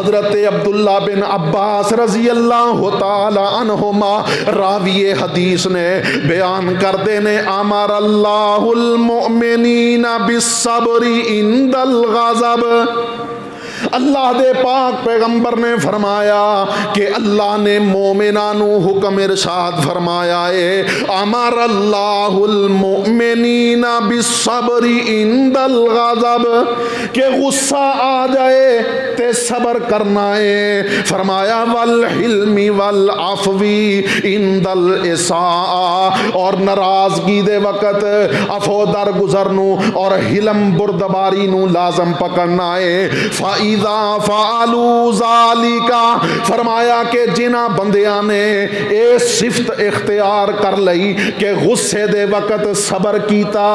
حضرت عبداللہ بن عباس رضی اللہ تعالی عنہما راوی حدیث نے بیان کردے نے امر اللہ المؤمنین بالصبر عند الغضب، اللہ دے پاک پیغمبر نے فرمایا کہ اللہ نے مومنانو حکم ارشاد فرمایا ہے امر اللہ المؤمنین بالصبر عند الغضب، کہ غصہ آ جائے تے صبر کرنا ہے، فرمایا والحلم والعفو عند الاساء، اور ناراضگی دے وقت عفو درگزر نو اور حلم بردباری نو لازم پکڑنا ہے۔ فَإِذَا فَعَلُوا ذَلِكَ، فرمایا کہ جنہ بندیاں نے اے صفت اختیار کر لئی کہ غصے دے وقت صبر کیتا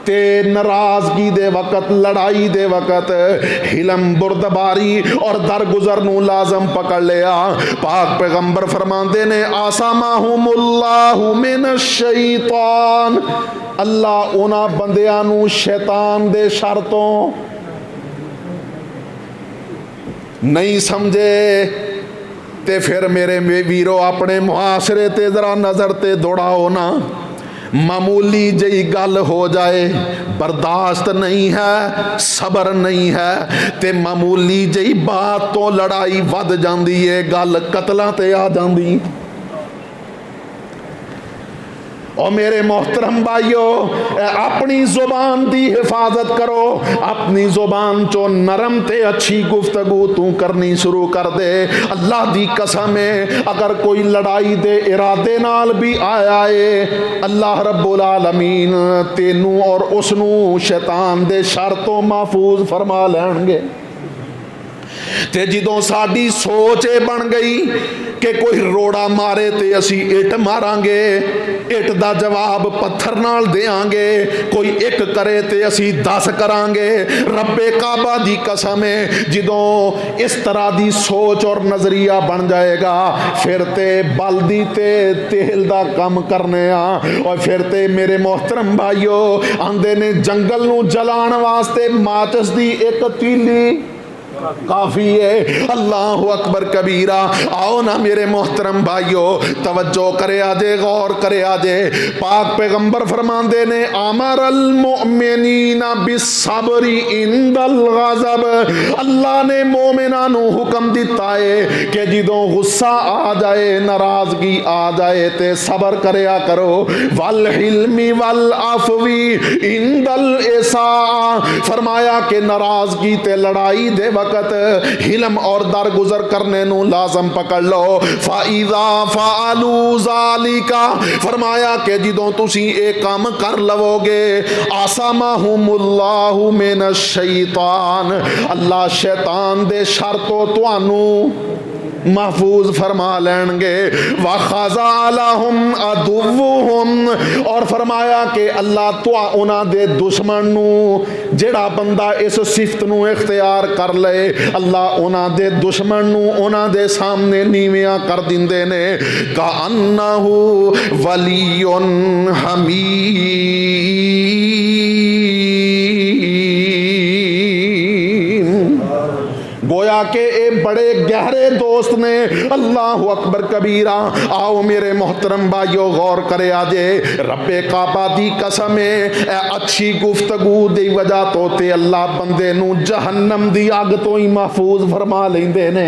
تے ناراضگی دے وقت لڑائی دے وقت حلم بردباری اور درگزر نو لازم پکڑ لیا، پاک پیغمبر فرماندے نے آسامہم اللہ من الشیطان، اللہ اونا بندیاں نو شیطان دے شرطوں نہیں سمجھے تے پھر میرے ویرو اپنے معاشرے تے ذرا نظر تے دوڑاؤ نا، معمولی جئی گل ہو جائے برداشت نہیں ہے، صبر نہیں ہے تے معمولی جئی بات تو لڑائی ود جاندی ہے، گل قتلاں تے آ جاندی۔ اور میرے محترم بھائیو اپنی زبان دی حفاظت کرو، اپنی زبان چو نرم تے اچھی گفتگو تو کرنی شروع کر دے، اللہ دی قسم ہے اگر کوئی لڑائی دے ارادے نال بھی آیا ہے اللہ رب العالمین تینوں اور اسنو شیطان دے شرطوں محفوظ فرما لین گے۔ تے جدوں ساڈی سوچ بن گئی کہ کوئی روڑا مارے تے اسی اٹ ماراں گے، اٹ دا جواب پتھر نال دیاں گے، کوئی ایک کرے تے اسی 10 کران گے، رب کعبہ دی قسم ہے جدوں اس طرح دی سوچ اور نظریہ بن جائے گا پھر تے بلدی تے تیل دا کم کرنے اور پھر تے میرے محترم بھائیو آندے نے جنگل نو جلان واسطے ماچس دی ایک تیلی کافی ہے۔ اللہ اکبر کبیرہ، آؤ نا میرے محترم بھائیو توجہ کرے آجے، غور کرے آجے، پاک پیغمبر فرماندے نے امر المؤمنین بالصبر عند الغضب، اللہ نے مومنانو حکم دیتا ہے کہ جدوں غصہ آ جائے ناراضگی آ جائے تے صبر کریا کرو، والحلم والعفو عند الاساء، فرمایا کہ ناراضگی تے لڑائی دے وقت حلم اور درگزر کرنے نو لازم پکڑ لو۔ فَإِذَا فَعَلُوا ذَلِكَ، فرمایا کہ جدوں تسی ایک کام کر لو گے آسامہم اللہ من الشیطان، اللہ شیطان دے شرطوں توانو محفوظ فرما لین گے، وَخَضَعَ لَهُمْ عَدُوُّهُمْ، اور فرمایا کہ اللہ تو انہاں دے دشمن نو جڑا بندہ اس صفت نو اختیار کر لے اللہ انہاں دے دشمن نو انہاں دے سامنے نیویاں کر دیندے نے، کَأَنَّهُ وَلِيٌّ حَمِيمٌ، گویا کہ اے بڑے گہرے دوست نے۔ اللہ اکبر کبیرہ، آؤ میرے محترم بھائیو غور کرے آجے، رب کعبہ دی قسم ہے اے اچھی گفتگو دی وجہ تو تے اللہ بندے نو جہنم دی آگ تو ہی محفوظ فرما لیندے نے۔